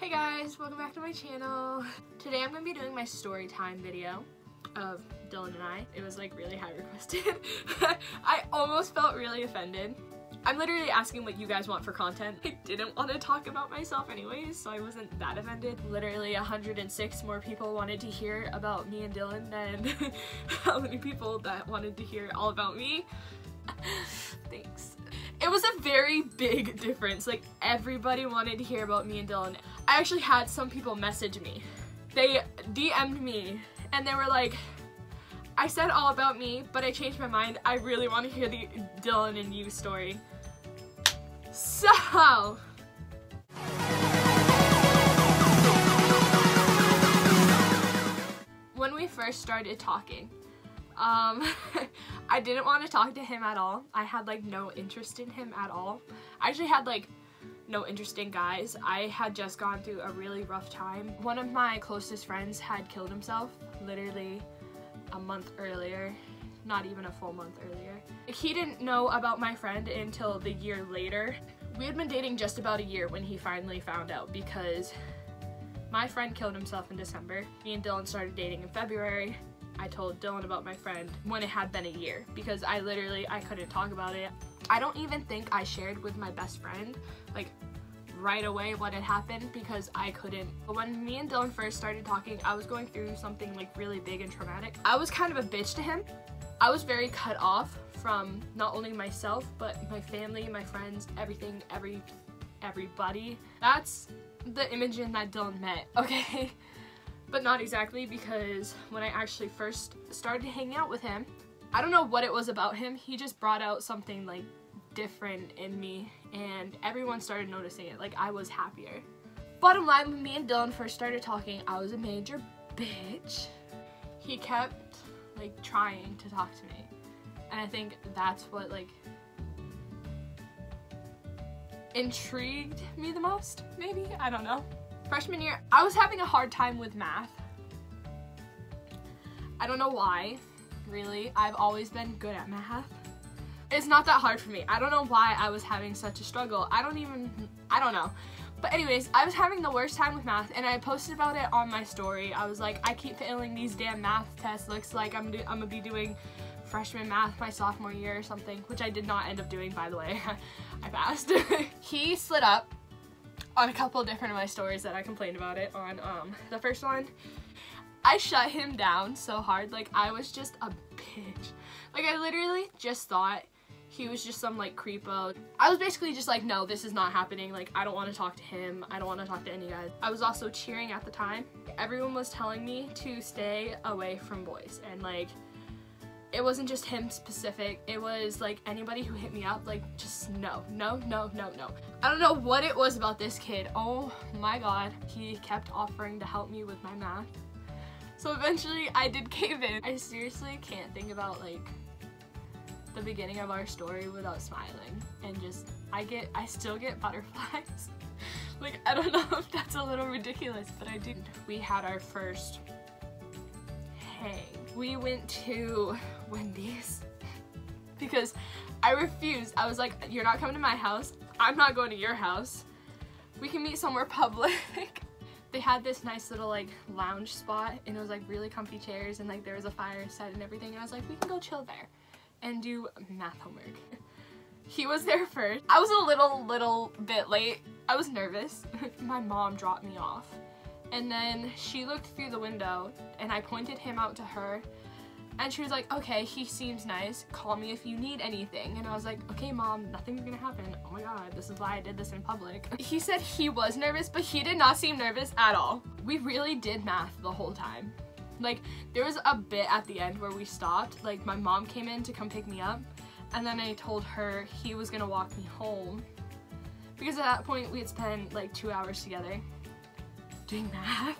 Hey guys, welcome back to my channel. Today I'm going to be doing my story time video of Dylan and I. It was like really high requested. I almost felt really offended. I'm literally asking what you guys want for content. I didn't want to talk about myself anyways, so I wasn't that offended. Literally 106 more people wanted to hear about me and Dylan than how many people that wanted to hear all about me. Thanks. It was a very big difference. Like, everybody wanted to hear about me and Dylan. I actually had some people message me. They DM'd me and they were like, I said all about me, but I changed my mind. I really want to hear the Dylan and you story. So, when we first started talking, I didn't want to talk to him at all. I had like no interest in him at all. I actually had like no interest in guys. I had just gone through a really rough time. One of my closest friends had killed himself literally a month earlier, not even a full month earlier. He didn't know about my friend until the year later. We had been dating just about a year when he finally found out, because my friend killed himself in December. Me and Dylan started dating in February. I told Dylan about my friend when it had been a year, because I couldn't talk about it. I don't even think I shared with my best friend like right away what had happened, because I couldn't. When me and Dylan first started talking, I was going through something like really big and traumatic. I was kind of a bitch to him. I was very cut off from not only myself, but my family, my friends, everything, everybody. That's the image in that Dylan met, okay? But not exactly, because when I actually first started hanging out with him, I don't know what it was about him. He just brought out something like different in me, and everyone started noticing it. Like, I was happier. Bottom line, when me and Dylan first started talking, I was a major bitch. He kept like trying to talk to me, and I think that's what like intrigued me the most, maybe? I don't know. Freshman year, I was having a hard time with math. I don't know why, really. I've always been good at math. It's not that hard for me. I don't know why I was having such a struggle. I don't know. But anyways, I was having the worst time with math, and I posted about it on my story. I was like, I keep failing these damn math tests. Looks like I'm gonna be doing freshman math my sophomore year or something, which I did not end up doing, by the way. I passed. He slid up on a couple different of my stories that I complained about it on. The first one, I shut him down so hard. Like, I was just a bitch. Like, I literally just thought he was just some like creepo. I was basically just like, no, this is not happening. Like, I don't want to talk to him. I don't want to talk to any guys. I was also cheering at the time. Everyone was telling me to stay away from boys, and like, it wasn't just him specific. It was like anybody who hit me up, like, just no. I don't know what it was about this kid. Oh my god. He kept offering to help me with my math. So eventually I did cave in. I seriously can't think about like the beginning of our story without smiling, and just I still get butterflies. Like, I don't know if that's a little ridiculous, but I do. We had our first hang. We went to Wendy's because I refused. I was like, you're not coming to my house. I'm not going to your house. We can meet somewhere public. They had this nice little like lounge spot, and it was like really comfy chairs, and like there was a fire set and everything, and I was like, we can go chill there and do math homework. He was there first. I was a little bit late. I was nervous. My mom dropped me off, and then she looked through the window, and I pointed him out to her, and she was like, okay, he seems nice. Call me if you need anything. And I was like, okay, mom, nothing's gonna happen. Oh my god, this is why I did this in public. He said he was nervous, but he did not seem nervous at all. We really did math the whole time. Like, there was a bit at the end where we stopped. Like, my mom came in to come pick me up, and then I told her he was gonna walk me home, because at that point we had spent like 2 hours together doing math.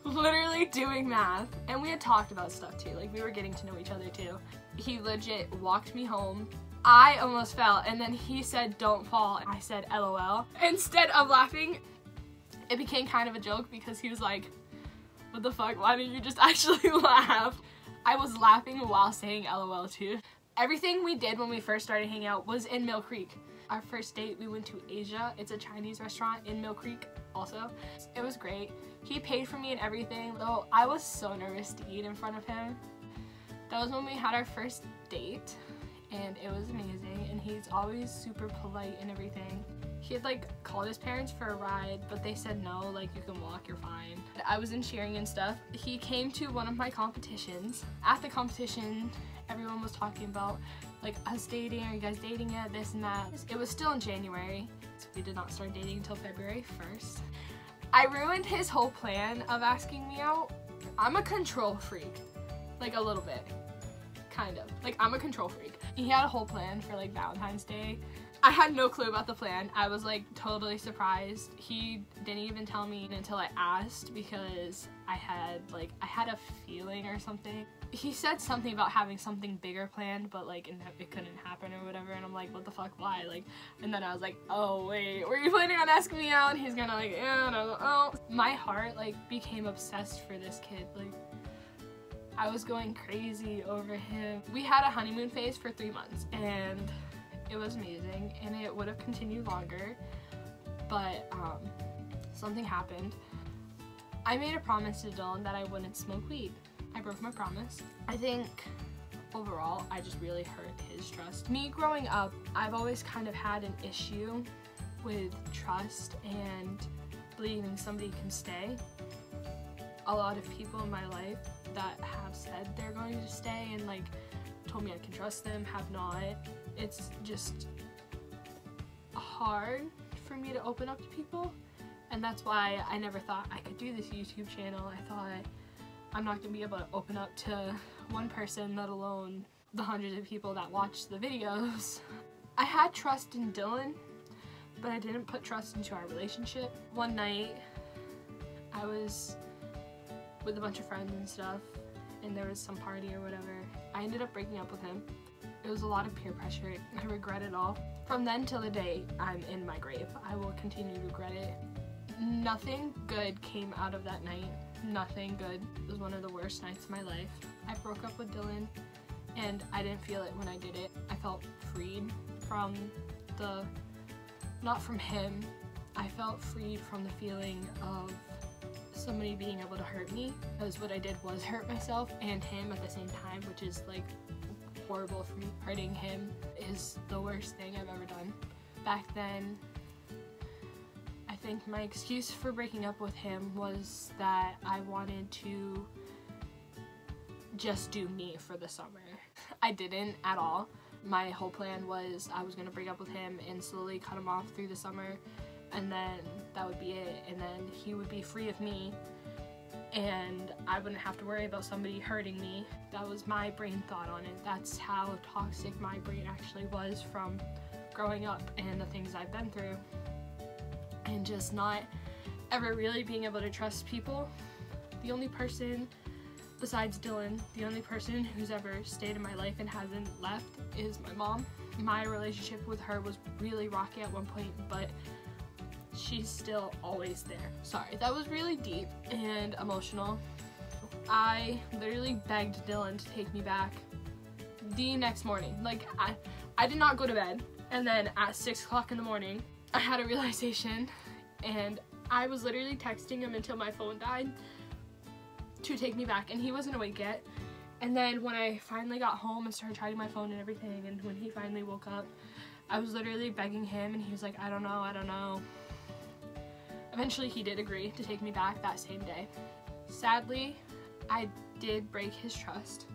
Literally doing math. And we had talked about stuff too. Like, we were getting to know each other too. He legit walked me home. I almost fell, and then he said, don't fall. I said, LOL. Instead of laughing, it became kind of a joke, because he was like, what the fuck, why didn't you just actually laugh? I was laughing while saying LOL too. Everything we did when we first started hanging out was in Mill Creek. Our first date, we went to Asia. It's a Chinese restaurant in Mill Creek. also. It was great. He paid for me and everything, though I was so nervous to eat in front of him. That was when we had our first date, and it was amazing, and he's always super polite and everything. He had like called his parents for a ride, but they said no, like you can walk, you're fine. I was in cheering and stuff. He came to one of my competitions. At the competition, everyone was talking about like us dating, are you guys dating yet, this and that. It was still in January, so we did not start dating until February 1st. I ruined his whole plan of asking me out. I'm a control freak, like a little bit, kind of. Like I'm a control freak. He had a whole plan for like Valentine's Day. I had no clue about the plan. I was like totally surprised. He didn't even tell me until I asked because I had a feeling or something. He said something about having something bigger planned, but like it couldn't happen or whatever, and I'm like, what the fuck, why? Like, and then I was like, oh wait, were you planning on asking me out? And he's gonna like, yeah, and I was like, oh. My heart like became obsessed for this kid. Like, I was going crazy over him. We had a honeymoon phase for 3 months, and it was amazing, and it would have continued longer, but something happened. I made a promise to Dylan that I wouldn't smoke weed. I broke my promise. I think overall, I just really hurt his trust. Me growing up, I've always kind of had an issue with trust and believing somebody can stay. A lot of people in my life that have said they're going to stay and like told me I can trust them have not. It's just hard for me to open up to people, and that's why I never thought I could do this YouTube channel. I thought I'm not gonna be able to open up to one person, let alone the hundreds of people that watch the videos. I had trust in Dylan, but I didn't put trust into our relationship. One night I was with a bunch of friends and stuff, and there was some party or whatever. I ended up breaking up with him. It was a lot of peer pressure. I regret it all. From then till the day I'm in my grave, I will continue to regret it. Nothing good came out of that night. Nothing good. It was one of the worst nights of my life. I broke up with Dylan, and I didn't feel it when I did it. I felt freed from not from him. I felt freed from the feeling of somebody being able to hurt me, because what I did was hurt myself and him at the same time, which is like horrible for me. Hurting him is the worst thing I've ever done. Back then, I think my excuse for breaking up with him was that I wanted to just do me for the summer. I didn't at all. My whole plan was I was gonna break up with him and slowly cut him off through the summer, and then that would be it, and then he would be free of me and I wouldn't have to worry about somebody hurting me. That was my brain thought on it. That's how toxic my brain actually was from growing up and the things I've been through, and just not ever really being able to trust people. The only person besides Dylan, the only person who's ever stayed in my life and hasn't left is my mom. My relationship with her was really rocky at one point, but she's still always there. Sorry, that was really deep and emotional. I literally begged Dylan to take me back the next morning. Like, I did not go to bed, and then at 6 o'clock in the morning, I had a realization, and I was literally texting him until my phone died to take me back, and he wasn't awake yet. And then when I finally got home and started charging my phone and everything, and when he finally woke up, I was literally begging him, and he was like, I don't know. Eventually he did agree to take me back that same day. Sadly, I did break his trust,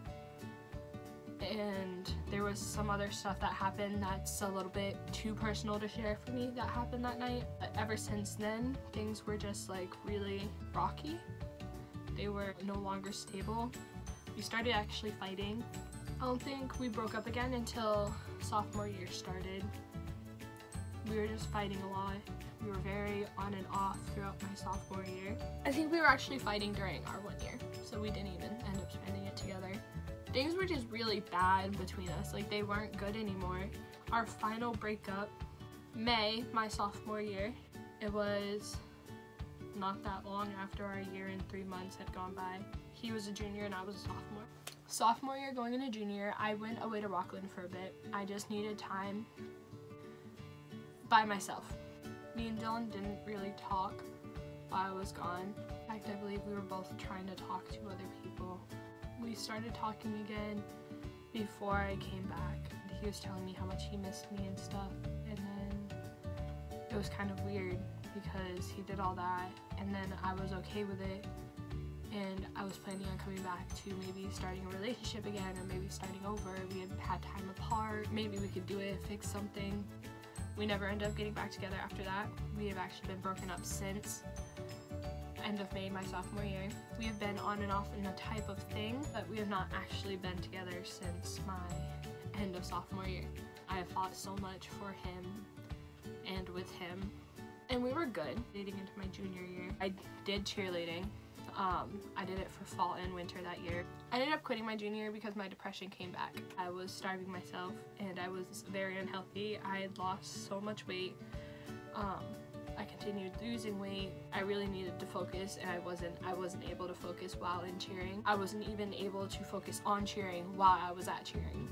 and there was some other stuff that happened that's a little bit too personal to share for me that happened that night. But ever since then, things were just like really rocky. They were no longer stable. We started actually fighting. I don't think we broke up again until sophomore year started. We were just fighting a lot. We were very on and off throughout my sophomore year. I think we were actually fighting during our 1 year, so we didn't even end up spending it together. Things were just really bad between us, like they weren't good anymore. Our final breakup, May, my sophomore year, it was not that long after our year and 3 months had gone by. He was a junior and I was a sophomore. Sophomore year going into junior, I went away to Rockland for a bit. I just needed time by myself. Me and Dylan didn't really talk while I was gone. In fact, I believe we were both trying to talk to other people. We started talking again before I came back. He was telling me how much he missed me and stuff, and then it was kind of weird because he did all that and then I was okay with it, and I was planning on coming back to maybe starting a relationship again, or maybe starting over. We had time apart, maybe we could do it, fix something. We never ended up getting back together after that. We have actually been broken up since end of May, my sophomore year. We have been on and off in a type of thing, but we have not actually been together since my end of sophomore year. I have fought so much for him and with him, and we were good leading into my junior year. I did cheerleading. I did it for fall and winter that year. I ended up quitting my junior year because my depression came back. I was starving myself and I was very unhealthy. I had lost so much weight. I continued losing weight. I really needed to focus, and I wasn't able to focus while in cheering. I wasn't even able to focus on cheering while I was at cheering.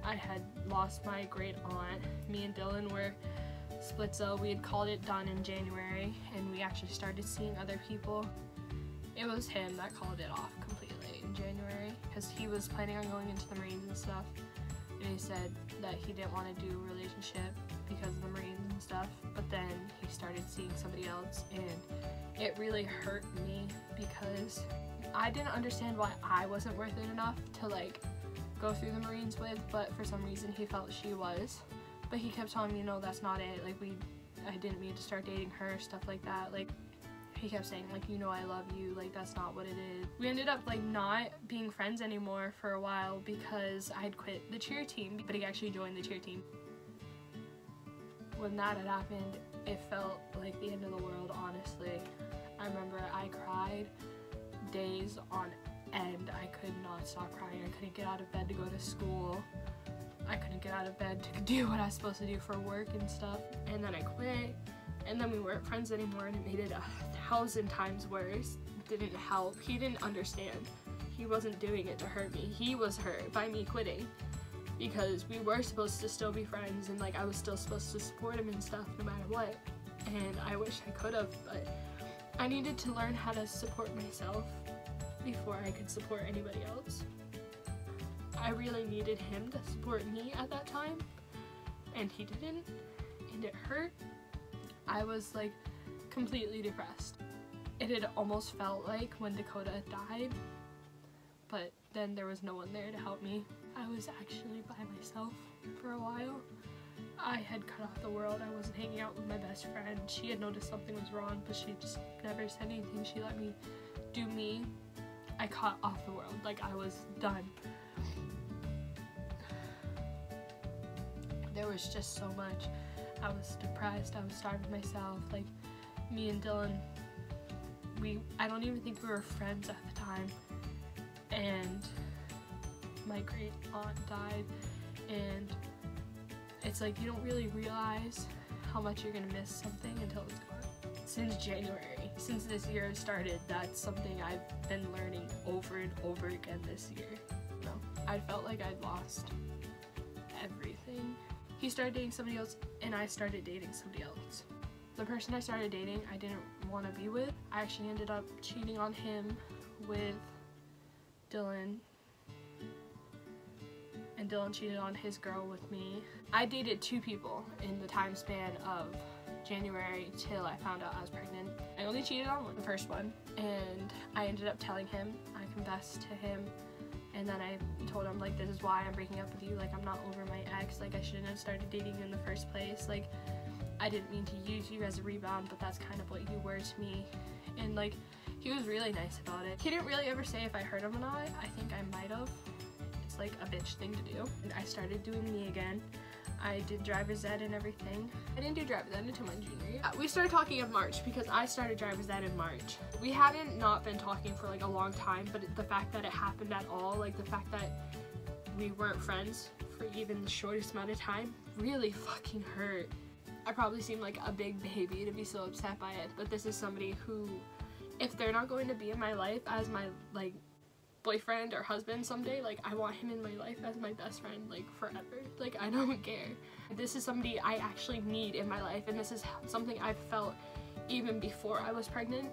I had lost my great aunt. Me and Dylan were splitzo. We had called it done in January, and we actually started seeing other people. It was him that called it off completely in January because he was planning on going into the Marines and stuff, and he said that he didn't want to do a relationship because of the Marines and stuff, but then he started seeing somebody else, and it really hurt me because I didn't understand why I wasn't worth it enough to like go through the Marines with, but for some reason he felt she was. But he kept telling me, no, that's not it, like I didn't mean to start dating her, stuff like that. Like he kept saying, like, you know, I love you, like that's not what it is. We ended up like not being friends anymore for a while because I had quit the cheer team, but he actually joined the cheer team. When that had happened, it felt like the end of the world, honestly. I remember I cried days on end. I could not stop crying. I couldn't get out of bed to go to school. I couldn't get out of bed to do what I was supposed to do for work and stuff. And then I quit, and then we weren't friends anymore, and it made it 1,000 times worse. It didn't help. He didn't understand. He wasn't doing it to hurt me. He was hurt by me quitting because we were supposed to still be friends, and like I was still supposed to support him and stuff no matter what. And I wish I could have, but I needed to learn how to support myself before I could support anybody else. I really needed him to support me at that time, and he didn't, and it hurt. I was like completely depressed. It had almost felt like when Dakota died, but then there was no one there to help me. I was actually by myself for a while. I had cut off the world. I wasn't hanging out with my best friend. She had noticed something was wrong, but she just never said anything. She let me do me. I cut off the world. Like I was done. There was just so much. I was depressed. I was starving myself. Like me and Dylan, I don't even think we were friends at the time. And my great aunt died, and it's like you don't really realize how much you're gonna miss something until it's gone. Since January, since this year started, that's something I've been learning over and over again this year. No, I felt like I'd lost everything. He started dating somebody else, and I started dating somebody else. The person I started dating, I didn't want to be with. I actually ended up cheating on him with Dylan, and Dylan cheated on his girl with me. I dated 2 people in the time span of January till I found out I was pregnant. I only cheated on the first one, and I ended up telling him. I confessed to him, and then I told him, like, this is why I'm breaking up with you. Like, I'm not over my ex. Like, I shouldn't have started dating you in the first place. Like, I didn't mean to use you as a rebound, but that's kind of what you were to me. And like, he was really nice about it. He didn't really ever say if I hurt him or not. I think I might have. It's like a bitch thing to do. And I started doing me again. I did driver's ed and everything. I didn't do driver's ed until my junior year. We started talking in March because I started driver's ed in March. We hadn't not been talking for like a long time, but the fact that it happened at all, like the fact that we weren't friends for even the shortest amount of time, really fucking hurt. I probably seem like a big baby to be so upset by it, but this is somebody who, if they're not going to be in my life as my like boyfriend or husband someday, like I want him in my life as my best friend, like forever. Like I don't care. This is somebody I actually need in my life, and this is something I've felt even before I was pregnant.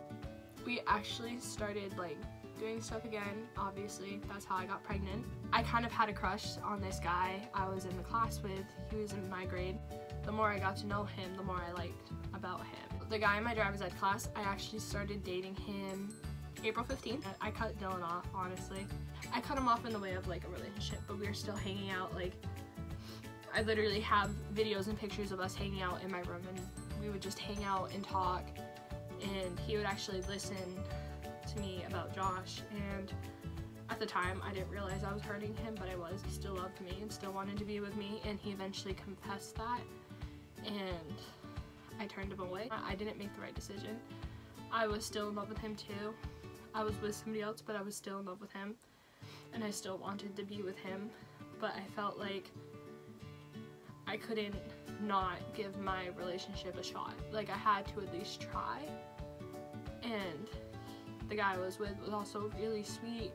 We actually started like doing stuff again. Obviously, that's how I got pregnant. I kind of had a crush on this guy I was in the class with. He was in my grade. The more I got to know him, the more I liked about him. The guy in my driver's ed class, I actually started dating him April 15th. I cut Dylan off, honestly. I cut him off in the way of like a relationship, but we were still hanging out. Like, I literally have videos and pictures of us hanging out in my room, and we would just hang out and talk, and he would actually listen to me about Josh. And at the time I didn't realize I was hurting him, but I was. He still loved me and still wanted to be with me, and he eventually confessed that, and I turned him away. I didn't make the right decision. I was still in love with him too. I was with somebody else, but I was still in love with him, and I still wanted to be with him, but I felt like I couldn't not give my relationship a shot. Like, I had to at least try. And the guy I was with was also really sweet,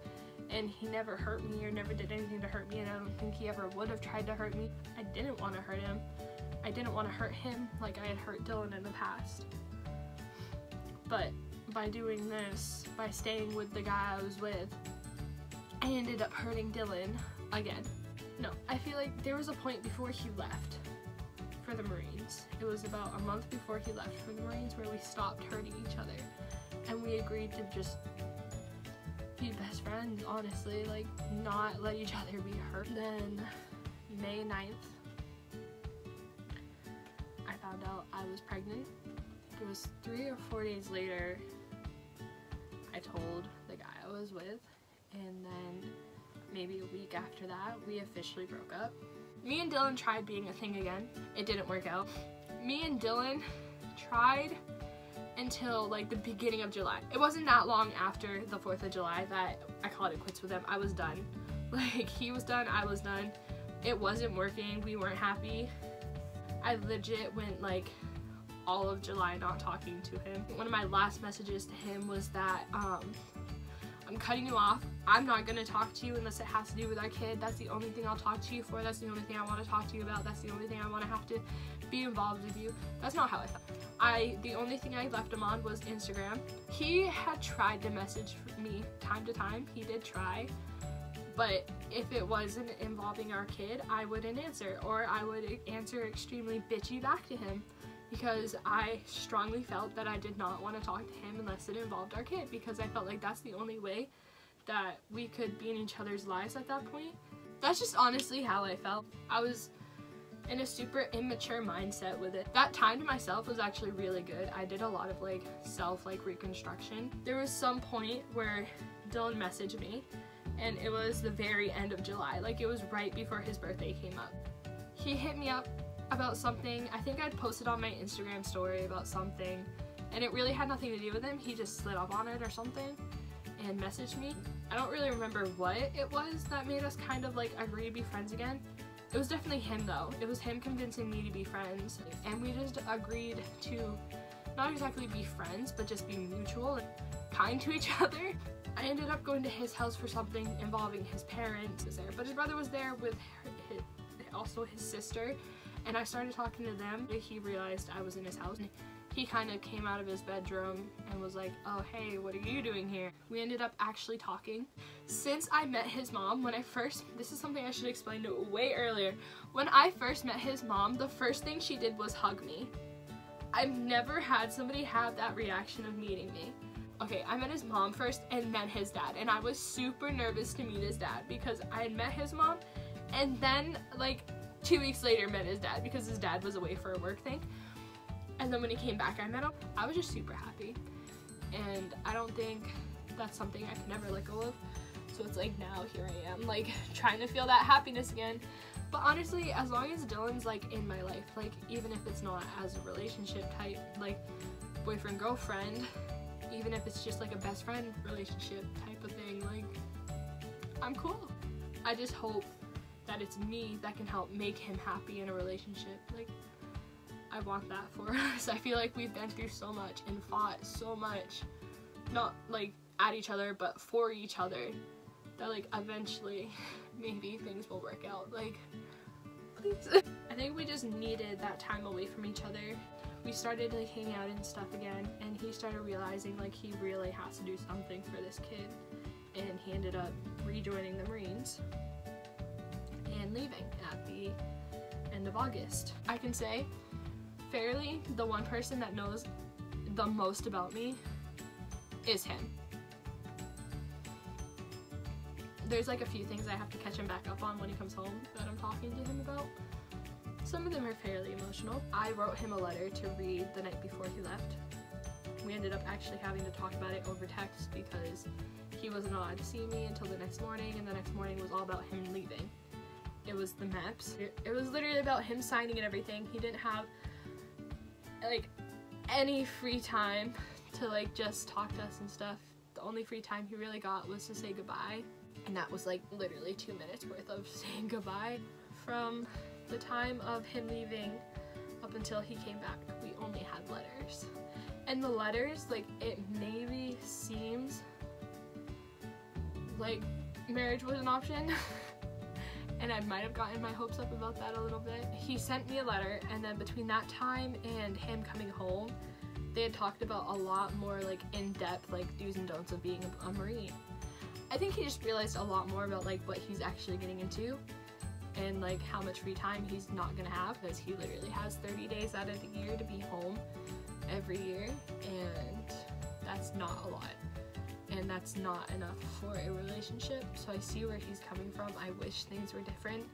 and he never hurt me or never did anything to hurt me, and I don't think he ever would have tried to hurt me. I didn't want to hurt him. I didn't want to hurt him like I had hurt Dylan in the past. But by doing this, by staying with the guy I was with, I ended up hurting Dylan again. No, I feel like there was a point before he left for the Marines. It was about a month before he left for the Marines where we stopped hurting each other, and we agreed to just be best friends, honestly, like not let each other be hurt. Then May 9th, I found out I was pregnant. It was 3 or 4 days later I told the guy I was with, and then maybe a week after that, we officially broke up. Me and Dylan tried being a thing again. It didn't work out. Me and Dylan tried until like the beginning of July. It wasn't that long after the 4th of July that I called it quits with him. I was done. Like, he was done, I was done. It wasn't working, we weren't happy. I legit went like all of July not talking to him. One of my last messages to him was that, I'm cutting you off. I'm not gonna talk to you unless it has to do with our kid. That's the only thing I'll talk to you for. That's the only thing I want to talk to you about. That's the only thing I want to have to be involved with you. That's not how I felt. The only thing I left him on was Instagram. He had tried to message me time to time. He did try, but if it wasn't involving our kid, I wouldn't answer, or I would answer extremely bitchy back to him, because I strongly felt that I did not want to talk to him unless it involved our kid, because I felt like that's the only way that we could be in each other's lives at that point. That's just honestly how I felt. I was in a super immature mindset with it. That time to myself was actually really good. I did a lot of like self reconstruction. There was some point where Dylan messaged me, and it was the very end of July. Like, it was right before his birthday came up. He hit me up about something. I think I'd posted on my Instagram story about something, and it really had nothing to do with him. He just slid up on it or something and messaged me. I don't really remember what it was that made us kind of like agree to be friends again. It was definitely him though. It was him convincing me to be friends, and we just agreed to not exactly be friends, but just be mutual and kind to each other. I ended up going to his house for something involving his parents was there, but his brother was there with also his sister, and I started talking to them. He realized I was in his house. He kind of came out of his bedroom and was like, oh hey, what are you doing here? We ended up actually talking. Since I met his mom, this is something I should explain way earlier. When I first met his mom, the first thing she did was hug me. I've never had somebody have that reaction of meeting me. Okay, I met his mom first and then his dad, and I was super nervous to meet his dad because I had met his mom and then like 2 weeks later met his dad because his dad was away for a work thing. And then when he came back, I met him. I was just super happy, and I don't think that's something I can ever let go of. So it's like, now here I am, like trying to feel that happiness again. But honestly, as long as Dylan's like in my life, like even if it's not as a relationship type, like boyfriend girlfriend, even if it's just like a best friend relationship type of thing, like I'm cool. I just hope that it's me that can help make him happy in a relationship. Like, I want that for us. I feel like we've been through so much and fought so much, not like at each other, but for each other, that like eventually maybe things will work out. Like, please. I think we just needed that time away from each other. we started like hanging out and stuff again, and he started realizing like he really has to do something for this kid, and he ended up rejoining the Marines and leaving at the end of August. I can say fairly the one person that knows the most about me is him. There's like a few things I have to catch him back up on when he comes home that I'm talking to him about. Some of them are fairly emotional. I wrote him a letter to read the night before he left. We ended up actually having to talk about it over text because he wasn't allowed to see me until the next morning, and the next morning was all about him leaving. It was the maps. It was literally about him signing and everything. He didn't have like any free time to like just talk to us and stuff. The only free time he really got was to say goodbye, and that was like literally 2 minutes worth of saying goodbye. From the time of him leaving up until he came back, we only had letters. And the letters, like, it maybe seems like marriage was an option and I might have gotten my hopes up about that a little bit. He sent me a letter, and then between that time and him coming home, they had talked about a lot more like in-depth like do's and don'ts of being a Marine. I think he just realized a lot more about like what he's actually getting into, and like how much free time he's not gonna have, because he literally has 30 days out of the year to be home every year, and that's not a lot, and that's not enough for a relationship. So I see where he's coming from. I wish things were different.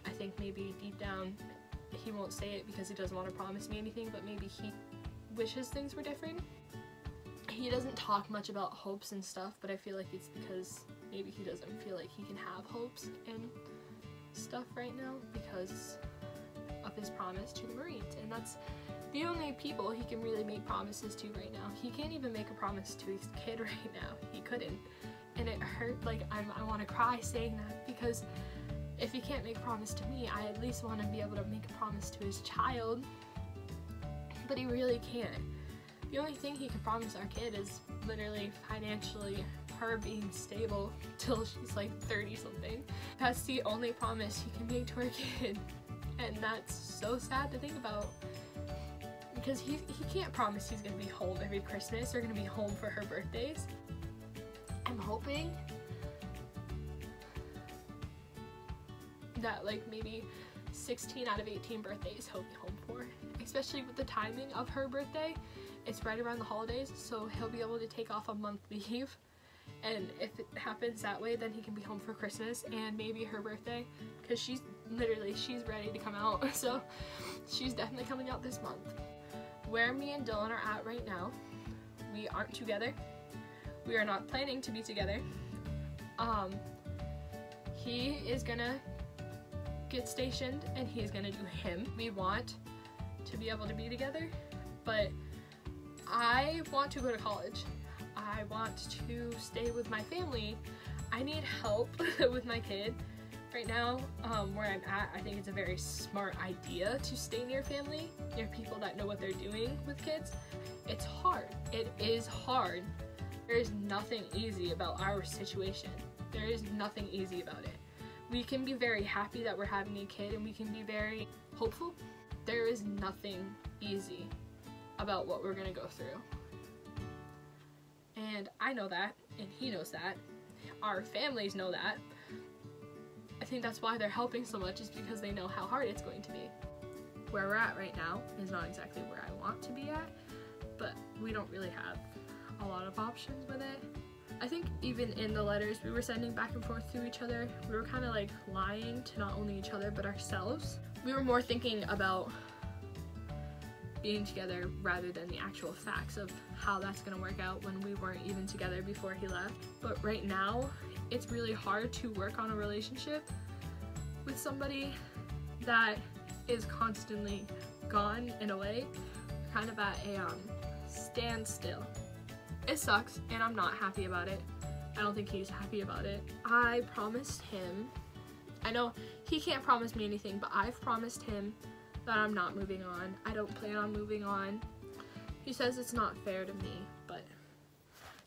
I think maybe deep down he won't say it because he doesn't want to promise me anything, but maybe he wishes things were different. He doesn't talk much about hopes and stuff, but I feel like it's because maybe he doesn't feel like he can have hopes and stuff right now because of his promise to the Marines, and that's the only people he can really make promises to right now. He can't even make a promise to his kid right now. He couldn't, and it hurt. Like I want to cry saying that, because if he can't make a promise to me, I at least want to be able to make a promise to his child, but he really can't. The only thing he can promise our kid is literally financially her being stable till she's like 30 something. That's the only promise he can make to our kid, and that's so sad to think about, because he can't promise he's gonna be home every Christmas or gonna be home for her birthdays. I'm hoping that like maybe 16 out of 18 birthdays he'll be home for, especially with the timing of her birthday. It's right around the holidays, so he'll be able to take off a month leave, and if it happens that way, then he can be home for Christmas and maybe her birthday, because she's ready to come out. So she's definitely coming out this month. Where me and Dylan are at right now, we aren't together. We are not planning to be together. He is gonna get stationed and he's gonna do him. We want to be able to be together, but I want to go to college. I want to stay with my family. I need help with my kid. Right now, where I'm at, I think it's a very smart idea to stay near family, near people that know what they're doing with kids. It's hard. It is hard. There is nothing easy about our situation. There is nothing easy about it. We can be very happy that we're having a kid, and we can be very hopeful. There is nothing easy about what we're gonna go through. And I know that, and he knows that. Our families know that. I think that's why they're helping so much, is because they know how hard it's going to be. Where we're at right now is not exactly where I want to be at, but we don't really have a lot of options with it. I think even in the letters we were sending back and forth to each other, we were kind of like lying to not only each other but ourselves. We were more thinking about being together rather than the actual facts of how that's gonna work out when we weren't even together before he left. But right now, it's really hard to work on a relationship with somebody that is constantly gone in a way, kind of at a standstill. It sucks, and I'm not happy about it. I don't think he's happy about it. I promised him, I know he can't promise me anything, but I've promised him that I'm not moving on. I don't plan on moving on. He says it's not fair to me, but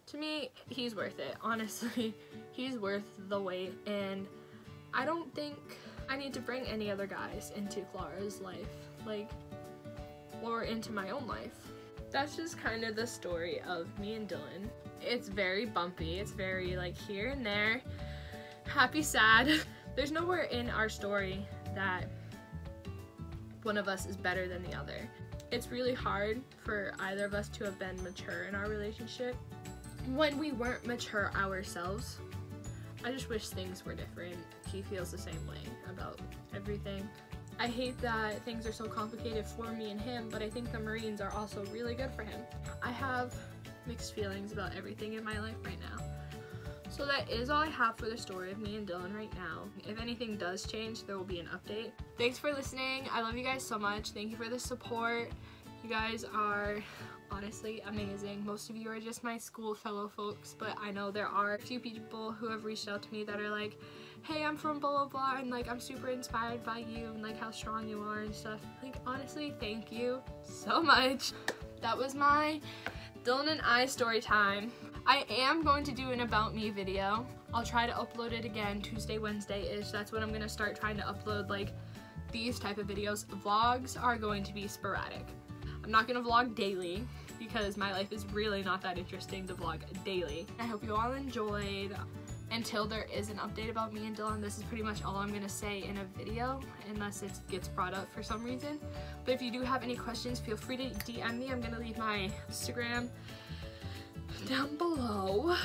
to me, he's worth it. Honestly, he's worth the wait, and I don't think I need to bring any other guys into Clara's life. Like, or into my own life. That's just kind of the story of me and Dylan. It's very bumpy. It's very like here and there, happy, sad. There's nowhere in our story that one of us is better than the other. It's really hard for either of us to have been mature in our relationship when we weren't mature ourselves. I just wish things were different. He feels the same way about everything. I hate that things are so complicated for me and him, but I think the Marines are also really good for him. I have mixed feelings about everything in my life right now. So that is all I have for the story of me and Dylan right now. If anything does change, there will be an update. Thanks for listening. I love you guys so much. Thank you for the support. You guys are honestly amazing. Most of you are just my school fellow folks, but I know there are a few people who have reached out to me that are like, hey, I'm from blah blah blah, and like I'm super inspired by you and like how strong you are and stuff. Like honestly, thank you so much. That was my Dylan and I story time. I am going to do an about me video. I'll try to upload it again Tuesday, Wednesday-ish. That's when I'm gonna start trying to upload like these type of videos. Vlogs are going to be sporadic. I'm not gonna vlog daily because my life is really not that interesting to vlog daily. I hope you all enjoyed. Until there is an update about me and Dylan, this is pretty much all I'm gonna say in a video, unless it gets brought up for some reason. But if you do have any questions, feel free to DM me. I'm gonna leave my Instagram down below.